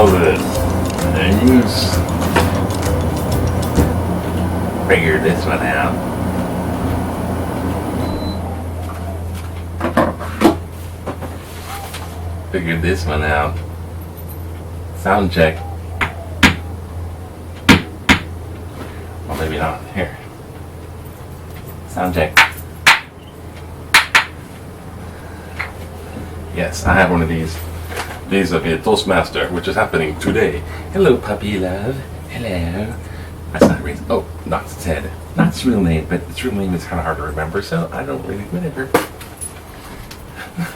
childhood. Let's figure this one out. Figure this one out. Sound check. Well, maybe not. Here. Sound check. Yes, I have one of these. These of a Toastmaster, which is happening today. Hello, puppy love. Hello. That's not real. Oh, Knott's its head. Not its real name, but its real name is kind of hard to remember, so I don't really. Whatever.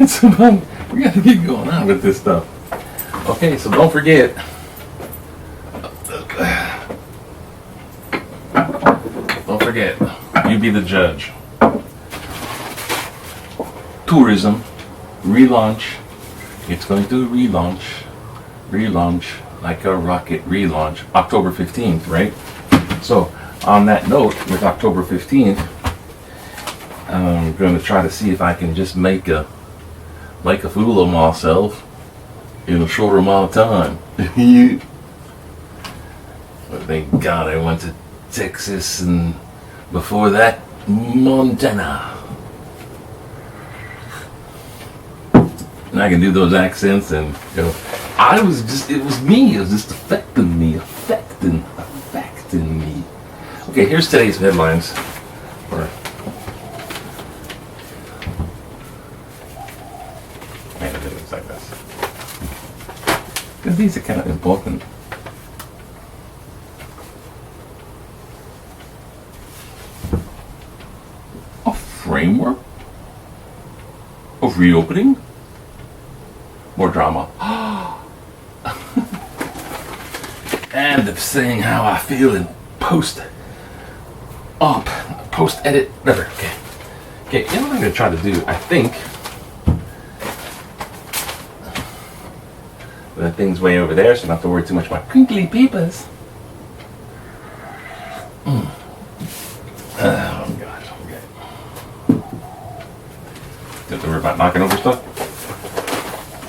So we got to get going on with this stuff. Okay, so don't forget. Don't forget. You be the judge. Tourism relaunch. It's going to relaunch like a rocket relaunch October 15th, right? So on that note, with October 15th, I'm going to try to see if I can just make a fool of myself in a short amount of time. But thank God I went to Texas and before that Montana. And I can do those accents and it was me. It was just affecting me. Okay, here's today's headlines. Things like this. Because these are kind of important. A framework of reopening. More drama. And of saying how I feel in post-edit, whatever. Okay, you know what I'm going to try to do? I think the thing's way over there, so I don't have to worry too much about crinkly papers. Oh, gosh, okay. Don't have to worry about knocking over stuff.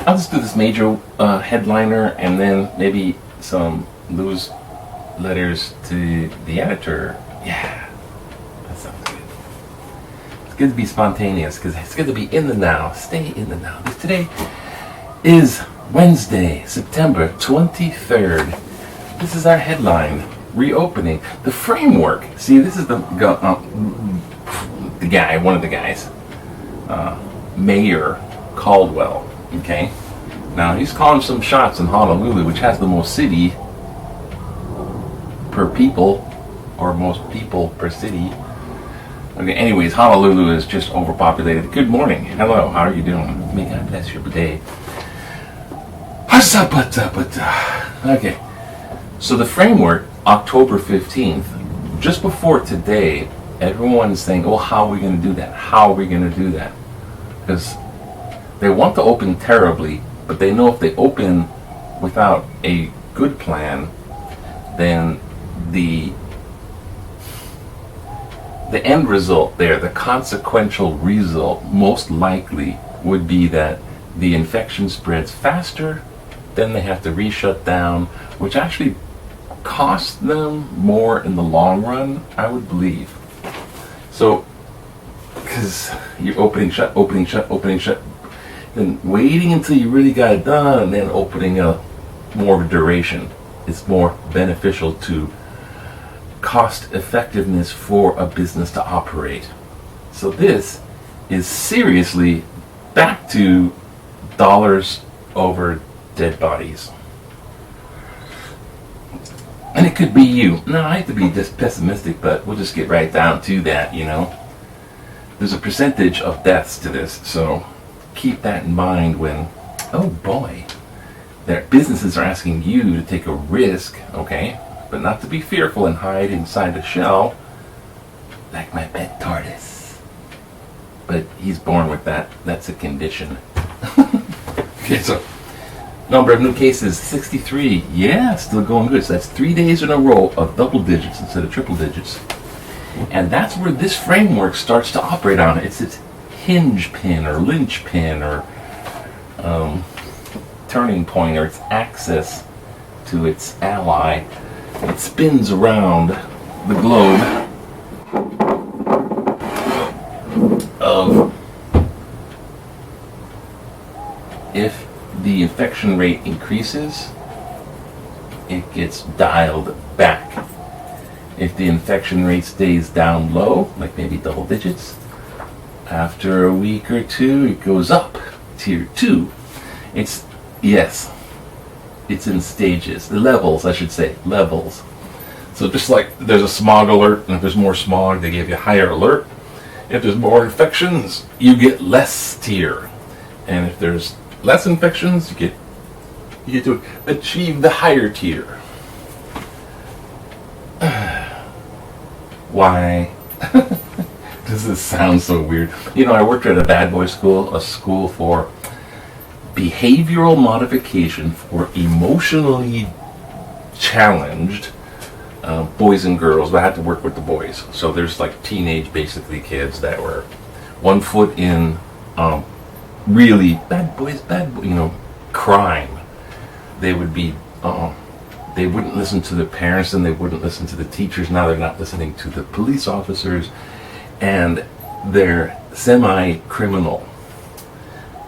I'll just do this major headliner and then maybe some loose letters to the editor. Yeah, that sounds good. It's good to be spontaneous because it's good to be in the now. Stay in the now. Today is Wednesday, September 23rd. This is our headline, reopening. The framework. See, this is the guy, one of the guys, Mayor Caldwell. Okay, now he's calling some shots in Honolulu, which has the most city per people, or most people per city. Okay, anyways, Honolulu is just overpopulated. Good morning. Hello, how are you doing? May God bless your day. Okay, so the framework, October 15th, just before today, everyone's saying, oh, how are we going to do that? How are we going to do that? Because they want to open terribly, but they know if they open without a good plan, then the end result there, the consequential result, most likely would be that the infection spreads faster, then they have to re-shut down, which actually costs them more in the long run, I would believe. So, because you're opening, shut, then waiting until you really got it done and then opening a more duration. It's more beneficial to cost effectiveness for a business to operate. So this is seriously back to dollars over dead bodies. And it could be you. No, I hate to be just pessimistic, but we'll just get right down to that, you know. There's a percentage of deaths to this, so keep that in mind when, oh boy, their businesses are asking you to take a risk, okay, but not to be fearful and hide inside a shell like my pet tortoise. But he's born with that. That's a condition. Okay, so number of new cases, 63. Yeah, still going good. So that's 3 days in a row of double digits instead of triple digits. And that's where this framework starts to operate on. It's its hinge pin or linchpin or turning point or its axis to its ally. It spins around the globe of if the infection rate increases, it gets dialed back. If the infection rate stays down low, like maybe double digits, after a week or two, it goes up. Tier 2. It's in stages. Levels, I should say. Levels. So just like there's a smog alert, and if there's more smog, they give you a higher alert. If there's more infections, you get less tier. And if there's less infections, you get to achieve the higher tier. Why does this sound so weird? You know, I worked at a bad boy school, a school for behavioral modification for emotionally challenged boys and girls, but I had to work with the boys. So there's like teenage, basically, kids that were 1 foot in really bad boys, crime. They would be, they wouldn't listen to their parents, and they wouldn't listen to the teachers. Now they're not listening to the police officers, and they're semi-criminal.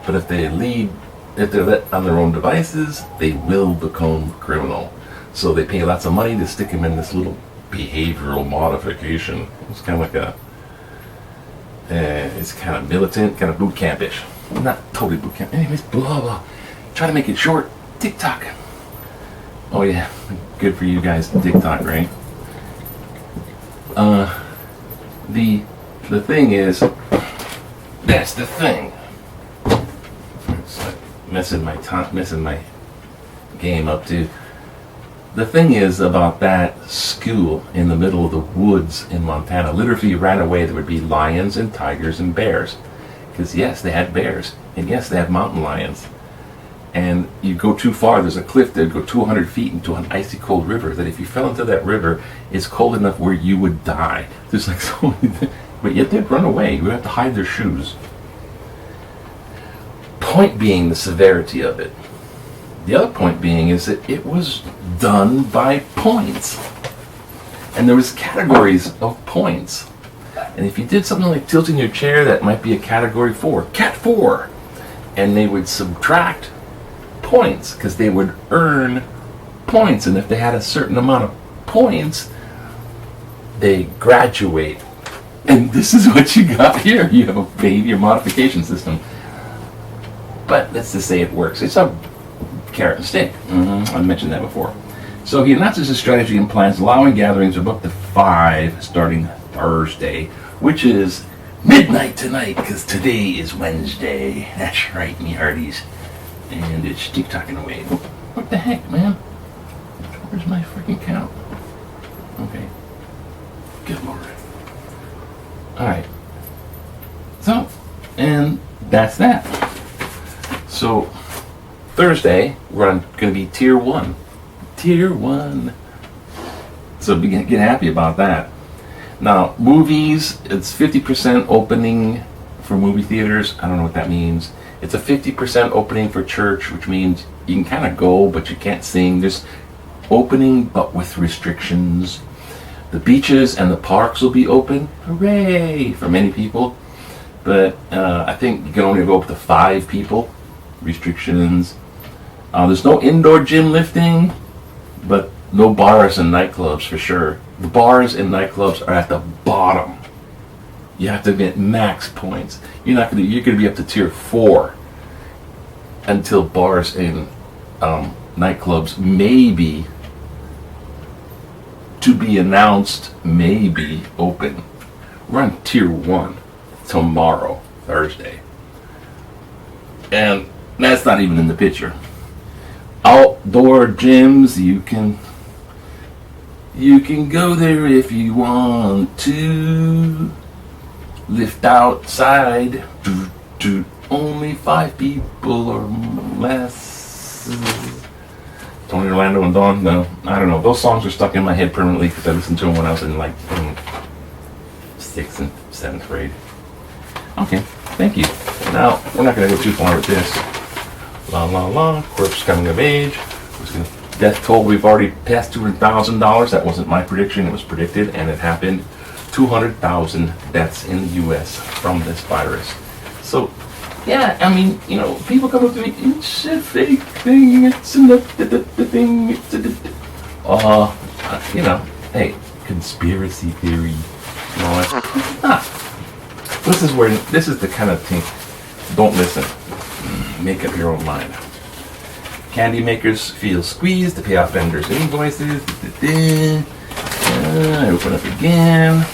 But if they're let on their own devices, they will become criminal. So they pay lots of money to stick them in this little behavioral modification. It's kind of like it's kind of militant, kind of boot campish. Not totally boot camp. Anyways, blah blah. Try to make it short. TikTok. Oh yeah, good for you guys. TikTok, right? The thing is, that's the thing. It's like messing my game up too. The thing is about that school in the middle of the woods in Montana. Literally, if you ran away, there would be lions and tigers and bears. Because yes, they had bears, and yes, they have mountain lions. And you go too far, there's a cliff that would go 200 feet into an icy cold river, that if you fell into that river, it's cold enough where you would die. There's like so many things. But yet they'd run away. You would have to hide their shoes. Point being the severity of it. The other point being is that it was done by points. And there was categories of points. And if you did something like tilting your chair, that might be a category 4. Cat 4. And they would subtract points because they would earn points. And if they had a certain amount of points, they graduate. And this is what you got here. You have a behavior modification system. But let's just say it works. It's a carrot and stick. I mentioned that before. So he announces his strategy and plans, allowing gatherings of up to 5 starting Thursday, which is midnight tonight, because today is Wednesday. That's right, me hearties. And it's TikToking away. What the heck, man? Where's my freaking count? Okay. Good Lord. Alright. So, and that's that. So, Thursday, we're going to be Tier 1. Tier 1. So get happy about that. Now, movies, it's 50% opening for movie theaters. I don't know what that means. It's a 50% opening for church, which means you can kind of go, but you can't sing. There's opening, but with restrictions. The beaches and the parks will be open. Hooray! For many people. But I think you can only go up to 5 people. Restrictions. There's no indoor gym lifting, but no bars and nightclubs for sure. The bars and nightclubs are at the bottom. You have to get max points. You're gonna be up to Tier 4 until bars and nightclubs maybe to be announced, maybe open. We're on Tier 1 tomorrow, Thursday. And that's not even in the picture. Outdoor gyms, you can go there if you want to. Lift outside. Only 5 people or less. Tony Orlando and Dawn? No, I don't know. Those songs are stuck in my head permanently because I listened to them when I was in like 6th and 7th grade. Okay, thank you. Now, we're not going to go too far with this. La la la, corpse coming of age. I'm just going to Death toll, we've already passed $200,000. That wasn't my prediction, it was predicted, and it happened. 200,000 deaths in the U.S. from this virus. So, yeah, I mean, you know, people come up to me, it's a fake thing, it's a thing, it's a... you know, hey, conspiracy theory, you know, it's not. This is the kind of thing, don't listen, make up your own mind. Candy makers feel squeezed to pay off vendors' invoices. I open up again.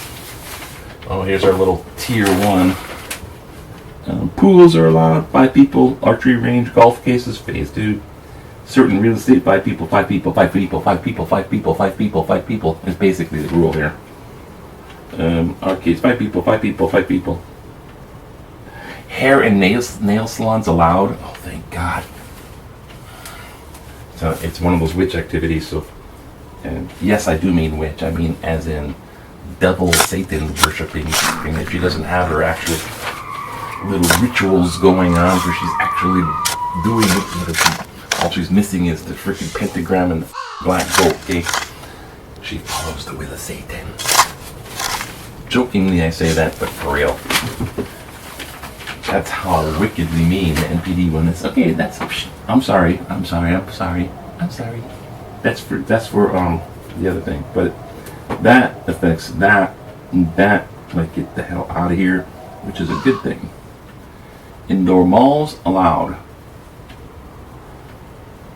Oh, here's our little tier 1. Pools are allowed, 5 people. Archery range, golf cases, phase 2. Certain real estate, 5 people, 5 people, 5 people, 5 people, 5 people, 5 people, 5 people. Is basically the rule here. Arcades, 5 people, 5 people, 5 people. Hair and nail salons allowed. Oh, thank God. So it's one of those witch activities. So, and yes, I do mean witch. I mean as in devil, Satan worshipping. And if she doesn't have her actual little rituals going on, where she's actually doing it, all she's missing is the freaking pentagram and the black goat. Okay, she follows the will of Satan. Jokingly, I say that, but for real. That's how wickedly mean the NPD one is. Okay, that's. I'm sorry. That's for the other thing. But that affects that and that. Like, get the hell out of here, which is a good thing. Indoor malls allowed.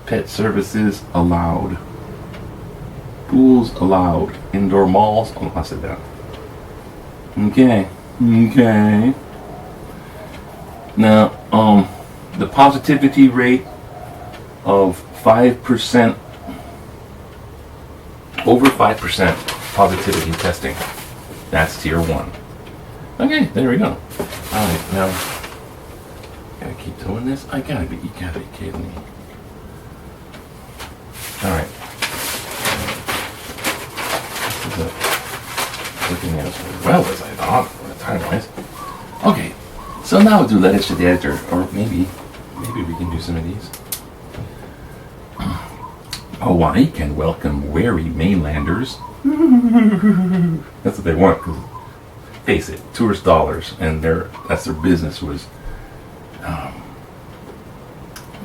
Pet services allowed. Pools allowed. Indoor malls. Oh, I said that. Okay. Now, the positivity rate of 5%, over 5% positivity testing. That's tier 1. Okay, there we go. Alright, now, gotta keep doing this? You gotta be kidding me. Alright. This is looking as well as I thought, time-wise. Okay. So now we'll do letters to the editor, or maybe we can do some of these. Hawaii can welcome wary mainlanders. That's what they want, because face it, tourist dollars, and that's their business was,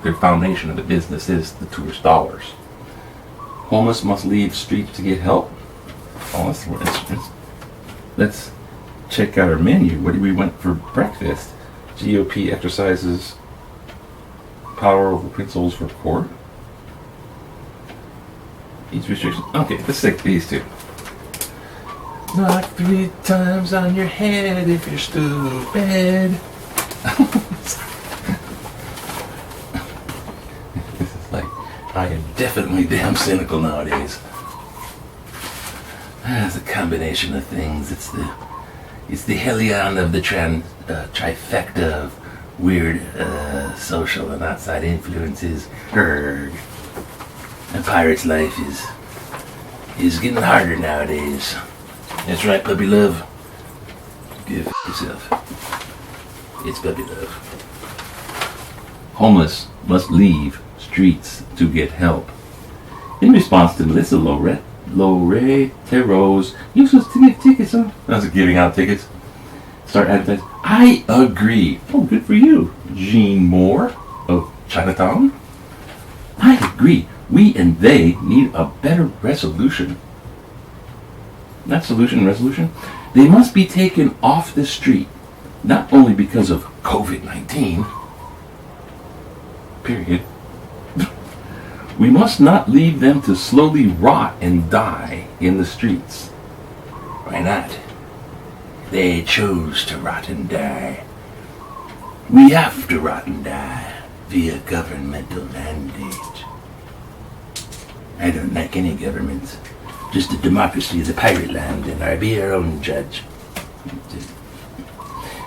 their foundation of the business is the tourist dollars. Homeless must leave streets to get help. Oh, let's check out our menu. What did we want for breakfast? GOP exercises power over principles for court. Each restriction. Okay, let's take these two. Knock 3 times on your head if you're stupid. This is like, I am definitely damn cynical nowadays. It's a combination of things. It's the helion of the trifecta of weird social and outside influences. A pirate's life is getting harder nowadays. That's right, puppy love. Give yourself. It's puppy love. Homeless must leave streets to get help. In response to Melissa Loretero's useless tickets. I was giving out tickets. Start advertising. I agree. Oh, good for you, Jean Moore of Chinatown. I agree. We and they need a better resolution. Not solution, resolution. They must be taken off the street, not only because of COVID-19. Period. We must not leave them to slowly rot and die in the streets. Why not? They chose to rot and die. We have to rot and die via governmental mandate. I don't like any governments. Just the democracy of the pirate land, and I'll be our own judge.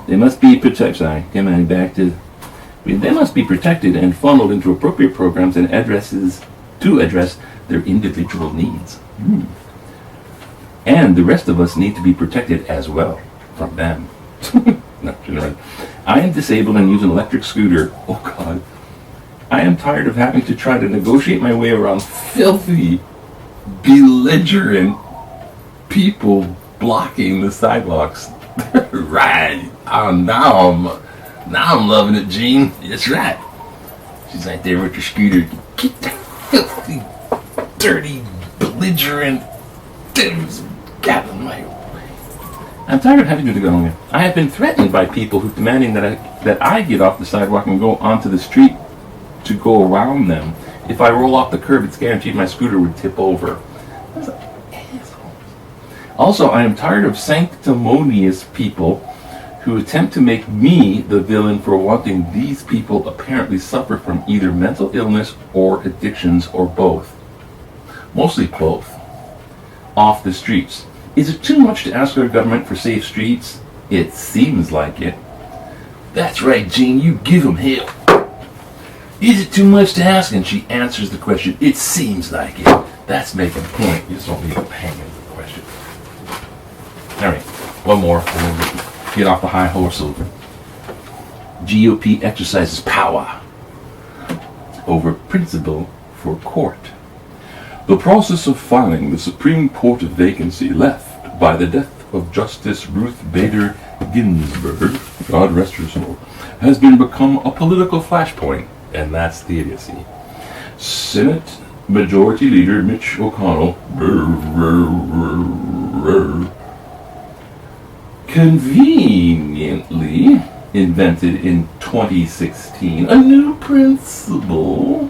They must be protected. They must be protected and funneled into appropriate programs and addresses to address their individual needs. And the rest of us need to be protected as well from them. No, I am disabled and use an electric scooter. Oh God. I am tired of having to try to negotiate my way around filthy, belligerent people blocking the sidewalks. Right. Oh, now I'm loving it, Jean. That's right. She's right there with her scooter. Get the filthy, dirty, belligerent things out of my way. I'm tired of having to go on. I have been threatened by people who demanding that I get off the sidewalk and go onto the street to go around them. If I roll off the curb, it's guaranteed my scooter would tip over. Also, I am tired of sanctimonious people who attempt to make me the villain for wanting these people apparently suffer from either mental illness or addictions or both. Mostly both. Off the streets. Is it too much to ask our government for safe streets? It seems like it. That's right, Jean, you give them hell. Is it too much to ask? And she answers the question, it seems like it. That's making a point. You just don't leave it hanging with the question. All right, one more, and then we'll get off the high horse over. GOP exercises power over principle for court. The process of filing the Supreme Court vacancy left by the death of Justice Ruth Bader Ginsburg, God rest her soul, has become a political flashpoint, and that's the idiocy. Senate Majority Leader Mitch McConnell conveniently invented in 2016 a new principle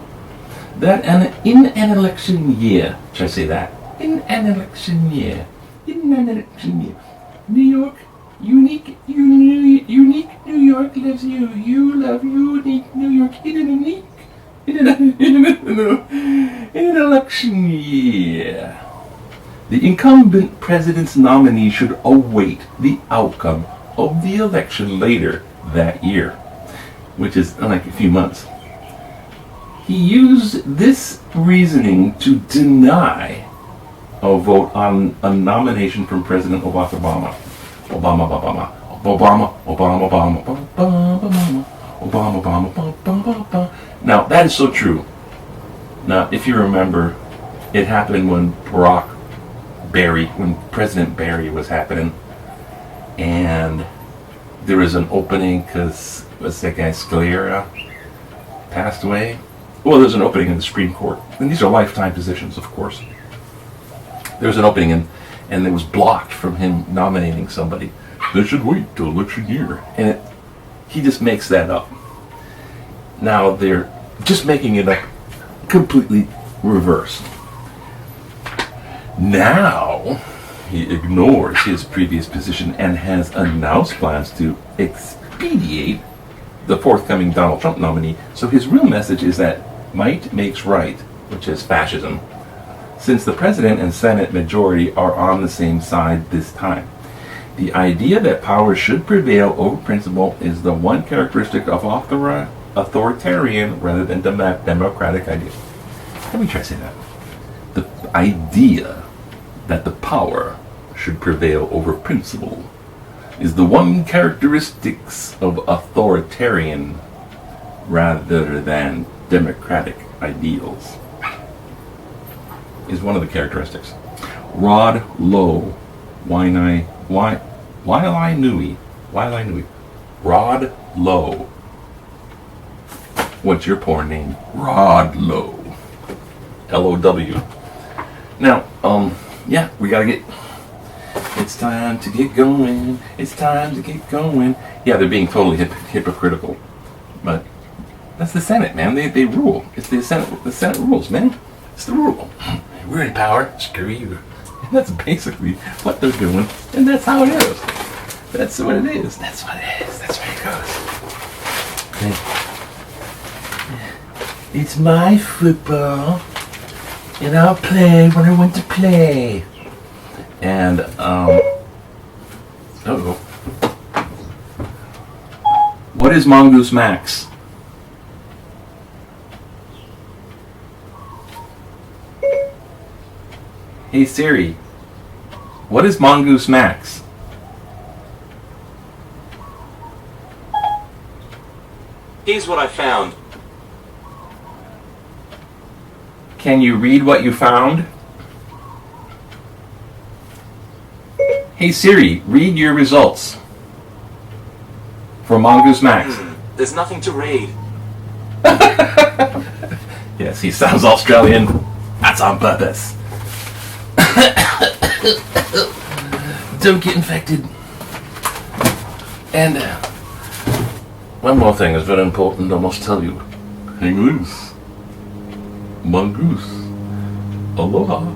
that in an election year, should I say that? In an election year, New York, unique New York loves you, you love unique New York, in an election year. The incumbent president's nominee should await the outcome of the election later that year, which is like a few months. He used this reasoning to deny a vote on a nomination from President Obama. Now, that is so true. Now, if you remember, it happened when when President Barry was happening, and there was an opening because what's that guy, Scalera, passed away. Well, there's an opening in the Supreme Court, and these are lifetime positions, of course. There was an opening, and it was blocked from him nominating somebody. They should wait till election year, and he just makes that up. Now they're just making it up completely reversed. Now he ignores his previous position and has announced plans to expedite the forthcoming Donald Trump nominee. So his real message is that might makes right, which is fascism, since the president and Senate majority are on the same side this time. The idea that power should prevail over principle is the one characteristic of authoritarian rather than democratic idea. Let me try to say that. The idea that the power should prevail over principle is the one characteristics of authoritarian rather than democratic ideals. Is one of the characteristics. Rod Lowe, Wile I Nui. Rod Lowe. What's your porn name? Rod Lowe. L-O-W. Now, yeah, we gotta get. It's time to get going. It's time to get going. Yeah, they're being totally hypocritical, but that's the Senate, man. They rule. It's the Senate. The Senate rules, man. It's the rule. We're in power. Screw you. And that's basically what they're doing, and that's how it is. That's what it is. That's what it is. That's where it goes. Okay. It's my football, and I'll play when I want to play. And what is Mongoose Max? Hey Siri, what is Mongoose Max? Here's what I found. Can you read what you found? Hey Siri, read your results for Mongoose Max. There's nothing to read. Yes, he sounds Australian. That's on purpose. Don't get infected. And one more thing is very important, I must tell you. Hang loose. Mongoose. Aloha.